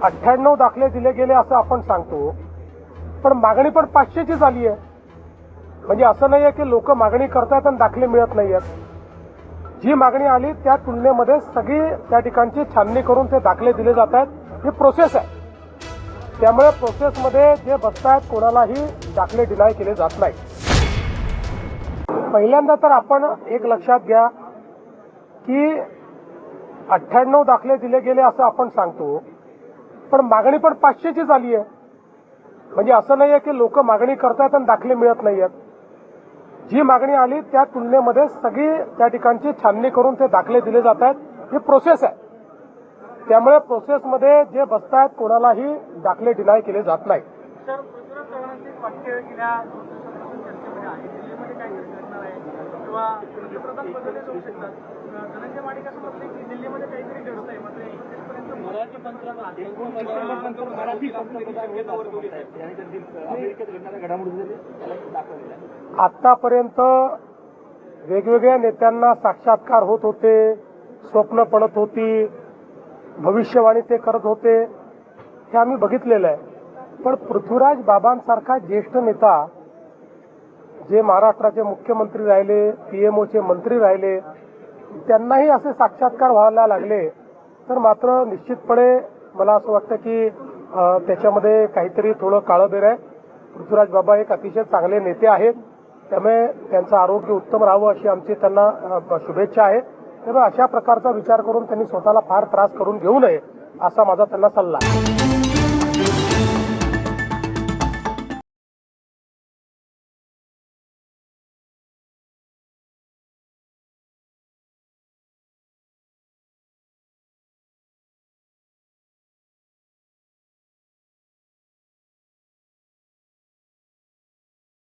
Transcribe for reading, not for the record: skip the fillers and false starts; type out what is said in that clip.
98 दाखले दिले गेले असं आपण सांगतो, पण मागणी पण 500ची झाली आहे. म्हणजे असं नाहीये की लोक मागणी करतात आणि दाखले मिळत नाहीयेत. जी मागणी आली त्या तुलनेमध्ये सगळी त्या ठिकाणची छाननी करून ते दाखले दिले जात आहेत. ही प्रोसेस आहे. त्यामुळे प्रोसेसमध्ये जे बसतायत कोणालाही दाखले डिनाय केले जात नाही. पहिल्यांदा तर आपण एक लक्षात घ्या की 98 दाखले दिले गेले असं आपण सांगतो, पण मागणी पण 500ची झाली आहे. म्हणजे असं नाहीये की लोक मागणी करतात आणि दाखले मिळत नाहीयेत. जी मागणी आली त्या तुलनेमध्ये सगळी त्या ठिकाणची छाननी करून ते दाखले दिले जात आहेत. ही प्रोसेस आहे. त्यामुळे प्रोसेसमध्ये जे बसतायत कोणालाही दाखले डिनाय केले जात नाही. सर, पृथ्वीराज चव्हाणांचे वाक्य गेल्या 2 दिवसांपासून चर्चेमध्ये आहे. दिल्लीमध्ये काहीतरी घडणार आहे किंवा पंतप्रधान बदलले जाऊ शकतात. धनंजय माडिक असं म्हटलं की दिल्लीमध्ये काहीतरी घडत आहे. मात्र 31 पर्यंत मराठी पंतप्रधान अमेरिकेत घडणाऱ्या घडामोडी आतापर्यंत वेगवेगळ्या नेत्यांना साक्षात्कार होत होते, स्वप्न पडत होती, भविष्यवाणी ते करत होते, हे आम्ही बघितलेलं आहे. पण पृथ्वीराज बाबांसारखा ज्येष्ठ नेता जे महाराष्ट्राचे मुख्यमंत्री राहिले, पीएमओचे मंत्री राहिले, त्यांनाही असे साक्षात्कार व्हायला लागले तर मात्र निश्चितपणे मला असं वाटतं की त्याच्यामध्ये काहीतरी थोडं काळबेर आहे. पृथ्वीराज बाबा एक अतिशय चांगले नेते आहेत. त्यामुळे त्यांचं आरोग्य उत्तम राहावं अशी आमची त्यांना शुभेच्छा आहे. त्यामुळे अशा प्रकारचा विचार करून त्यांनी स्वतःला फार त्रास करून घेऊ नये असा माझा त्यांना सल्ला आहे.